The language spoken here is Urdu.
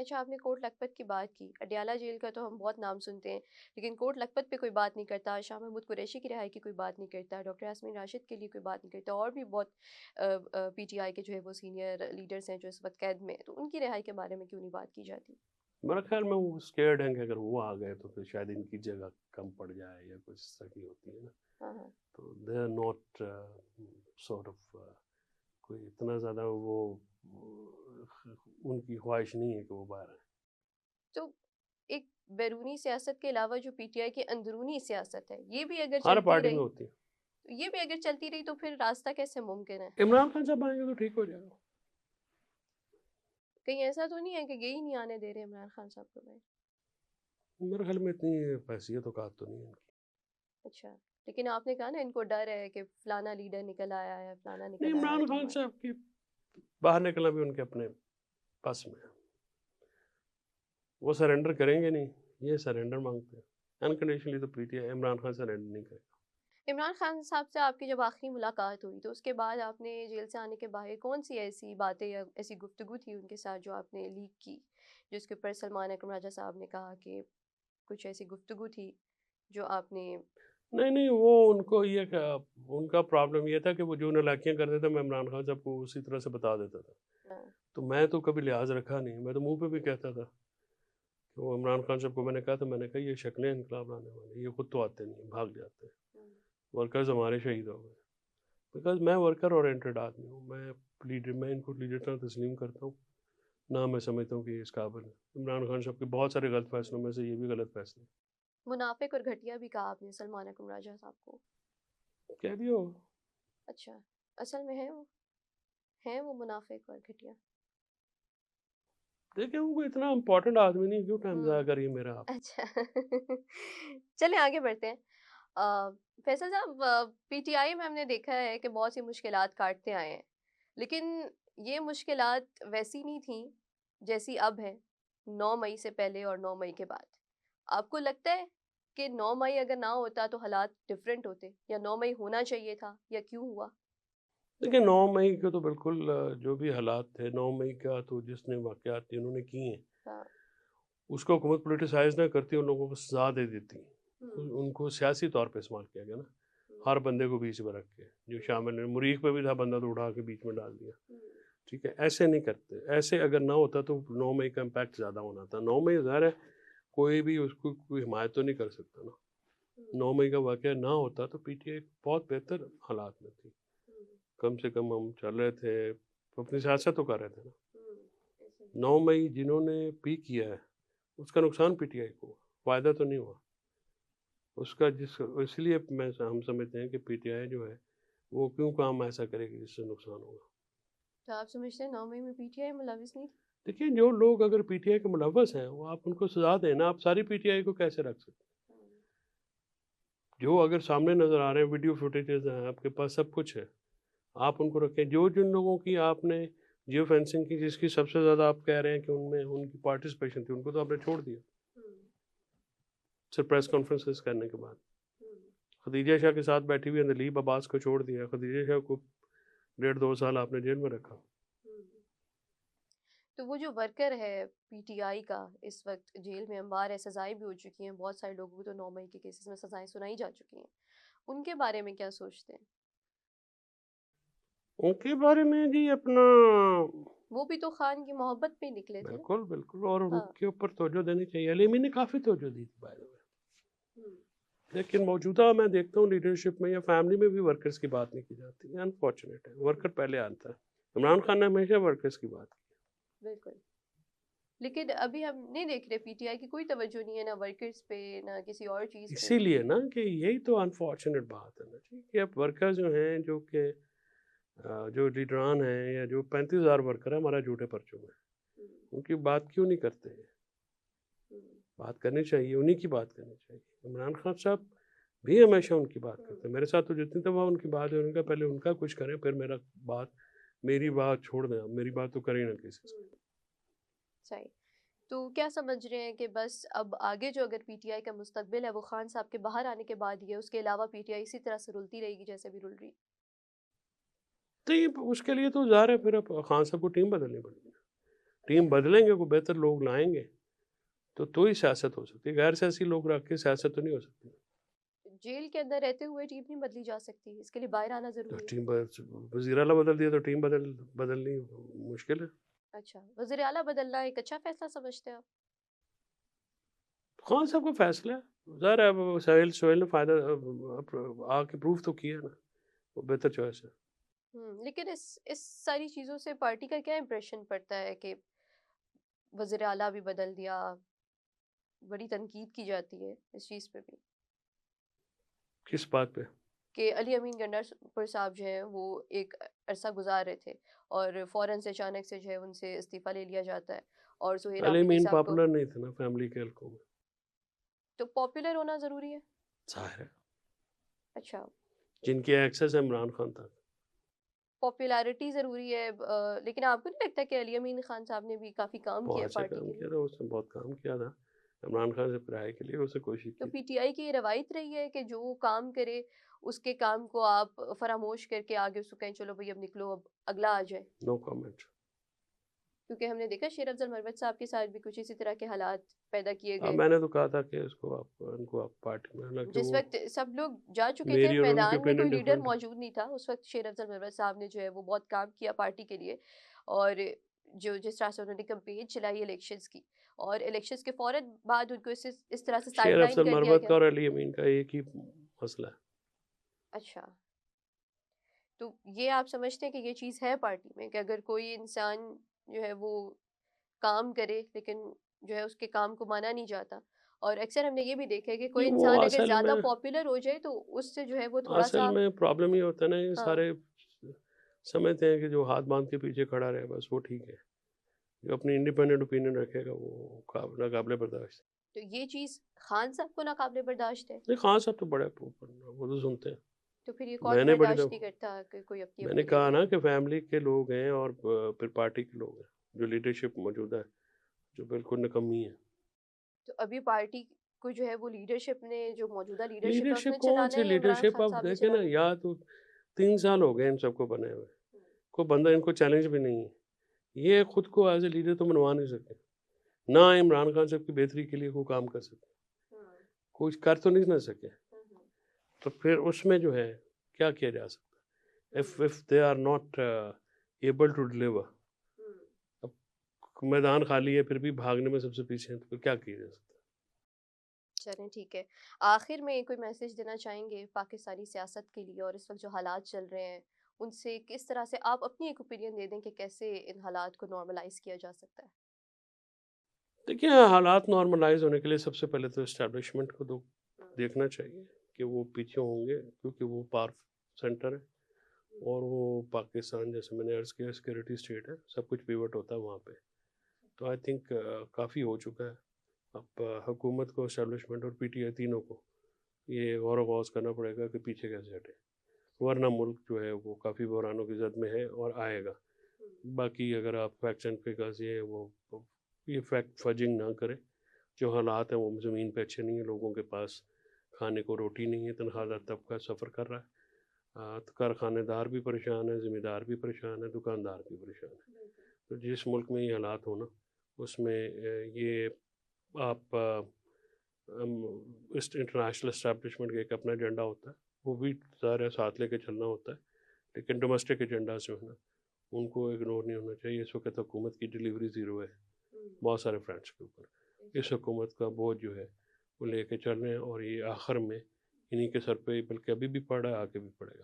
اچھا، آپ نے کوٹ لکھپت کی بات کی، اڈیالہ جیل کا تو ہم بہت نام سنتے ہیں، لیکن کوٹ لکھپت پہ کوئی بات نہیں کرتا، شاہ محمود قریشی کی رہائی کی کوئی بات نہیں کرتا، ڈاکٹر یاسمین راشد کے لیے کوئی بات نہیں کرتا، اور بھی بہت پی ٹی آئی کے جو ہے وہ سینئر لیڈرز ہیں جو اس وقت قید میں ہیں، تو ان کی رہائی کے بارے میں کیوں نہیں بات کی جاتی؟ میرا خیال میں وہ اسکیئرڈ ہیں کہ اگر وہ آ گئے تو پھر شاید ان کی جگہ کم پڑ جائے یا کچھ اس طرح کی ہوتی ہے نا. ہاں ہاں، تو they are not sort of کوئی اتنا زیادہ وہ ان کی خواہش نہیں ہے کہ وہ باہر آئیں. تو ایک بیرونی سیاست کے علاوہ جو پی ٹی آئی کی اندرونی سیاست ہے، یہ بھی اگر ہر چلتی پارٹی میں رہی ہوتی ہے. تو پھر راستہ کیسے ممکن ہے؟ عمران خان صاحب آئیں گے تو ٹھیک ہو جائے گا. کہیں ایسا تو نہیں ہے کہ یہی نہیں آنے دے رہے عمران خان صاحب کو بھائی؟ میرے خیال میں اتنی حیثیت اوقات تو نہیں ہے ان کی. اچھا، لیکن آپ نے کہا نا ان کو ڈر ہے کہ فلانا لیڈر نکل آیا ہے، فلانا نہیں، نکل آیا ہے عمران خان جماعت. صاحب کی باہر نکلنا بھی ان کے اپنے پس میں ہے. وہ سرنڈر کریں گے نہیں، یہ سرنڈر مانگتے ہیں انکنڈیشنلی. تو P T I Imran Khan surrender نہیں کرے گا. عمران خان صاحب سے آپ کی جب آخری ملاقات ہوئی تو اس کے بعد آپ نے جیل سے آنے کے باہر کون سی ایسی باتیں یا ایسی گفتگو تھی ان کے ساتھ جو آپ نے لیک کی، جس کے اوپر سلمان اکرم راجہ صاحب نے کہا کہ کچھ ایسی گفتگو تھی جو آپ نے؟ نہیں، وہ ان کو یہ کہ ان کا پرابلم یہ تھا کہ وہ جو نالاکیاں کرتے تھے میں عمران خان صاحب کو اسی طرح سے بتا دیتا تھا. ہاں، تو میں تو کبھی لحاظ رکھا نہیں، میں تو منہ پہ بھی کہتا تھا کہ وہ عمران خان صاحب کو میں نے کہا تھا، میں نے کہا یہ شکلیں انقلاب لانے والے، یہ خود تو آتے نہیں، بھاگ جاتے ہیں. ورکرز ہمارے شہید ہو گئے بیکاز میں ورکر اورینٹڈ آدمی ہوں. میں ان کو لیڈر طرح تسلیم کرتا ہوں، نہ میں سمجھتا ہوں کہ یہ اس قابل ہے. عمران خان صاحب کے بہت سارے غلط فیصلوں میں سے یہ بھی غلط فیصلے منافق اور گھٹیا بھی کہا آپ نے سلمان اکرم راجہ صاحب کو. کہہ دیا ہوگا. اچھا، اصل میں ہیں وہ منافق اور گھٹیا؟ دیکھیں وہ اتنا امپورٹنٹ آدمی نہیں، کیوں ٹائم ضائع ہوں، کریے میرا آپ. اچھا چلیں آگے بڑھتے ہیں. فیصل صاحب، پی ٹی آئی میں ہم نے دیکھا ہے کہ بہت سی مشکلات کاٹتے آئے ہیں، لیکن یہ مشکلات ویسی نہیں تھیں جیسی اب ہے، 9 مئی سے پہلے اور 9 مئی کے بعد. آپ کو لگتا ہے کہ 9 مئی اگر نہ ہوتا تو حالات ڈیفرنٹ ہوتے، یا 9 مئی ہونا چاہیے تھا، یا کیوں ہوا؟ دیکھیں 9 مئی کے تو بالکل جو بھی حالات تھے 9 مئی کا، تو جس نے واقعات انہوں نے کی ہیں ہاں، اس کو حکومت پولیٹیسائز نہ کرتی، ان لوگوں کو سزا دے دیتی. ہوں، ان کو سیاسی طور پہ استعمال کیا گیا نا، ہوں، ہر بندے کو بیچ میں رکھ کے جو شامل ہیں. مریخ پہ بھی تھا بندہ تو اٹھا کے بیچ میں ڈال دیا. ہوں، ٹھیک ہے، ایسے نہیں کرتے. ایسے اگر نہ ہوتا تو 9 مئی کا امپیکٹ زیادہ ہونا تھا. 9 مئی ظاہر ہے کوئی بھی اس کو کوئی حمایت تو نہیں کر سکتا نا. ہوں، 9 مئی کا واقعہ نہ ہوتا تو پی ٹی آئی بہت بہتر حالات میں تھی. ہوں، کم سے کم ہم چل رہے تھے، اپنی سیاست تو کر رہے تھے نا. ہوں، ایسے. 9 مئی جنہوں نے پی کیا ہے اس کا نقصان پی ٹی آئی کو ہوا، فائدہ تو نہیں ہوا اس کا. اس لیے ہم سمجھتے ہیں کہ پی ٹی آئی جو ہے وہ کیوں کام ایسا کرے گی جس سے نقصان ہوگا. تو آپ سمجھتے ہیں 9 مئی میں پی ٹی آئی ملوث نہیں تھی؟ دیکھیے جو لوگ اگر پی ٹی آئی کے ملوث ہیں وہ آپ ان کو سزا دیں نا. آپ ساری پی ٹی آئی کو کیسے رکھ سکتے ہوں، جو اگر سامنے نظر آ رہے ہیں، ویڈیو فوٹیجز ہیں آپ کے پاس، سب کچھ ہے، آپ ان کو رکھیں. جن لوگوں کی آپ نے جیو فینسنگ کی، جس کی سب سے زیادہ آپ کہہ رہے ہیں کہ ان میں ان کی پارٹیسپیشن تھی، ان کو تو آپ نے چھوڑ دیا ہوں، صرف پریس کانفرنسز کرنے کے بعد. ہوں، خدیجہ شاہ کے ساتھ بیٹھی ہوئی دلیپ عباس کو چھوڑ دیا. خدیجہ شاہ کو 1.5-2 سال آپ نے جیل میں رکھا. ہوں. تو وہ جو ورکر ہے پی ٹی آئی کا اس وقت جیل میں انبار ہے، سزائیں بھی ہو چکی ہیں، بہت سارے لوگوں کو تو 9 مئی کے کیسز میں سزائیں سنائی جا چکی ہیں، ان کے بارے میں کیا سوچتے ہیں؟ ان کے بارے میں جی اپنا وہ بھی تو خان کی محبت پہ نکلے تھے نا. بالکل بالکل، اور ان ہاں. کے اوپر توجہ دینی چاہیے. علیمی نے کافی توجہ دی تھی بائی دا وے. ہوں، لیکن موجودہ میں دیکھتا ہوں لیڈرشپ میں یا فیملی میں بھی ورکرز کی بات نہیں کی جاتی. انفارچونیٹ ہے، ورکر پہلے آتا ہے. عمران بالکل خان نے ہمیشہ ورکرز کی بات کی. بالکل. لیکن ابھی ہم نہیں دیکھ رہے پی ٹی آئی کی کوئی توجہ نہیں ہے، نہ ورکرز پہ نہ کسی اور چیز پہ. اسی لیے نا کہ یہی تو انفارچونیٹ بات ہے نا جی کہ اب ورکر جو ہیں جو کہ جو لیڈران ہیں یا جو 35,000 ورکر ہیں ہمارا جھوٹے پرچوں میں، ہوں، ان کی بات کیوں نہیں کرتے ہیں؟ ہوں، بات کرنی چاہیے، انہی کی بات کرنی چاہیے. عمران خان صاحب بھی ہمیشہ ان کی بات ہوں، کرتے ہیں. میرے ساتھ تو جتنی دفعہ ان کی بات ہے ان کا پہلے ان کا کچھ کریں پھر میری بات چھوڑ دیں. میری بات تو کریں نہ کسی سے. ہوں. صحیح. تو کیا سمجھ رہے ہیں کہ بس اب آگے جو اگر پی ٹی آئی کا مستقبل ہے وہ خان صاحب کے باہر آنے کے بعد ہی ہے، اس کے علاوہ پی ٹی آئی اسی طرح سے رلتی رہے گی جیسے بھی رل رہی؟ تو یہ اس کے لیے تو ظاہر ہے پھر اب خان صاحب کو ٹیم بدلنی پڑے گی. ٹیم بدلیں گے, کوئی بہتر لوگ لائیں گے تو ہی سیاست ہو سکتی ہے. غیر سیاسی لوگ رکھ کے سیاست تو نہیں ہو سکتی. جیل کے اندر رہتے ہوئے ٹیم نہیں بدلی جا سکتی, اس کے لیے باہر آنا تو ضروری ہے. ٹیم وزیر اعلیٰ بدل دیا تو ٹیم بدلنی مشکل ہے. اچھا, وزیر اعلیٰ بدلنا ایک اچھا فیصلہ سمجھتے ہیں آپ؟ خان صاحب کا فیصلہ ہے, ظاہر ہے اب سہیل نے فائدہ آ کے پروف تو کیا نا, وہ بہتر چوائس ہے. لیکن اس ساری چیزوں سے پارٹی کا کیا امپریشن پڑتا ہے کہ وزیر اعلیٰ بھی بدل دیا, بڑی تنقید کی جاتی ہے اس چیز پہ بھی کس بات پہ؟ کہ علی امین گنڈا صاحب جو ہیں وہ ایک عرصہ گزار رہے تھے اور فوراً سے اچانک سے جو ہے ان سے استعفیٰ لے لیا جاتا ہے, اور سہیل علی آفریدی امین صاحب کو. پاپولر نہیں تھا نا فیملی کے حلقوں میں. تو پاپولر ہونا ضروری ہے؟ ظاہر ہے اچھا, جن کے ایکسیس ہے عمران خان تک. پاپولیرٹی ضروری ہے, لیکن آپ کو نہیں لگتا کہ علی امین خان صاحب نے بھی کافی کام کیا بہت ہے اچھا پارٹی کام کے کیا لیے؟ تھا, اس نے بہت کام کیا تھا. عمران خان سے پرائے کے لیے اسے کوشش تو کی پی تھی. ٹی آئی کی یہ روایت رہی ہے کہ جو کام کرے اس کے کام کو آپ فراموش کر کے آگے اس کو کہیں چلو بھائی اب نکلو, اب اگلا آ جائے؟ نو کامنٹ. کیونکہ ہم نے دیکھا شیر افضل مروت صاحب کے ساتھ بھی کچھ اسی طرح کے حالات پیدا کیے گئے. میں نے تو کہا تھا کہ ان کو آپ پارٹی میں, حالانکہ جس وہ وقت سب لوگ جا چکے تھے میری اور ان کی میدان میں, کوئی اوپینین لیڈر ڈفرینٹ ہے. موجود نہیں تھا اس وقت, شیر افضل مروت صاحب نے جو ہے وہ بہت کام کیا پارٹی کے لیے, اور جس طرح سے انہوں نے کمپین چلائی الیکشنز کی, اور الیکشنز کے فوراً بعد ان کو اس طرح سے سائڈ شیر لائن افضل کر دیا مروت گیا. کا اور علی امین کا ایک ہی مسئلہ ہے. اچھا, تو یہ آپ سمجھتے ہیں کہ یہ چیز ہے پارٹی میں کہ اگر کوئی انسان جو ہے وہ کام کرے لیکن جو ہے اس کے کام کو مانا نہیں جاتا, اور اکثر ہم نے یہ بھی دیکھا ہے کہ کوئی وہ انسان اگر زیادہ پاپولر ہو جائے تو اس سے جو ہے وہ تھوڑا اصل سا. میں پرابلم یہ ہوتا ہے نا, یہ ہاں, سارے سمجھتے ہیں کہ جو ہاتھ باندھ کے پیچھے کھڑا رہے بس وہ ٹھیک ہے, جو اپنی انڈیپینڈنٹ اوپینین رکھے گا وہ ناقابل برداشت. تو یہ چیز خان صاحب کو ناقابل برداشت ہے؟ نہیں, خان صاحب تو بڑے وہ تو سنتے ہیں. تو پھر یہ میں کون نے بڑی برداشت نہیں کرتا کہ کوئی اپنی میں نے اپنی کہا دیکھے؟ نا کہ فیملی کے لوگ ہیں اور پھر پارٹی کے لوگ ہیں, جو لیڈرشپ موجودہ ہے جو بالکل نکمی ہے. تو ابھی پارٹی کو جو ہے وہ لیڈرشپ نے, جو موجودہ لیڈرشپ ہے اس لیڈرشپ نے کون چلانا سی ہے یا عمران لیڈرشپ, خان آپ صاحب نے دیکھیں نا, چلانا ہے؟ یا تو 3 سال ہو گئے ان سب کو بنے ہوئے, کوئی بندہ ان کو چیلنج بھی نہیں ہے. یہ خود کو ایز اے لیڈر تو منوا نہیں سکے, نہ عمران خان صاحب کی بہتری کے لیے کوئی کام کر سکے, کچھ کر تو نہیں نہ سکے. تو پھر اس میں جو ہے کیا کیا جا سکتا ہے if they are not able to deliver. اب میدان خالی ہے پھر بھی بھاگنے میں سب سے پیچھے ہیں, تو کیا کیا جا سکتا ہے. چلیں ٹھیک ہے, آخر میں کوئی میسج دینا چاہیں گے پاکستانی سیاست کے لیے, اور اس وقت جو حالات چل رہے ہیں ان سے کس طرح سے آپ اپنی ایک اوپینین دے دیں کہ کیسے ان حالات کو نارملائز کیا جا سکتا ہے؟ دیکھیے, حالات نارملائز ہونے کے لیے سب سے پہلے تو اسٹیبلشمنٹ کو دیکھنا چاہیے کہ وہ پیچھے ہوں گے, کیونکہ وہ پاور سینٹر ہے اور وہ پاکستان, جیسے میں نے عرض کیا, سیکورٹی اسٹیٹ ہے, سب کچھ پیوٹ ہوتا ہے وہاں پہ. تو آئی تھنک کافی ہو چکا ہے. اب حکومت کو, اسٹیبلشمنٹ اور پی ٹی آئی تینوں کو یہ غور و خوض کرنا پڑے گا کہ پیچھے کیسے ہٹے, ورنہ ملک جو ہے وہ کافی بحرانوں کی زد میں ہے اور آئے گا. باقی اگر آپ فیکٹ اینڈ فگرز یہ فیکٹ فجنگ نہ کرے, جو حالات ہیں وہ زمین پہ اچھے نہیں ہیں, لوگوں کے پاس کھانے کو روٹی نہیں ہے, تنخواہ دار طبقہ سفر کر رہا ہے, کارخانے دار بھی پریشان ہیں, ذمہ دار بھی پریشان ہیں, دکاندار بھی پریشان ہیں. تو جس ملک میں یہ حالات ہونا, اس میں یہ آپ اس انٹرنیشنل اسٹیبلشمنٹ کا ایک اپنا ایجنڈا ہوتا ہے, وہ بھی ظاہر ہے ساتھ لے کے چلنا ہوتا ہے, لیکن ڈومیسٹک ایجنڈا جو ہے نا ان کو اگنور نہیں ہونا چاہیے. اس وقت حکومت کی ڈیلیوری زیرو ہے بہت سارے فرنٹس کے اوپر. اس حکومت کا بوجھ جو ہے وہ لے کے چل رہے ہیں, اور یہ آخر میں انہی کے سر پہ بلکہ ابھی بھی پڑا ہے, آگے بھی پڑے گا.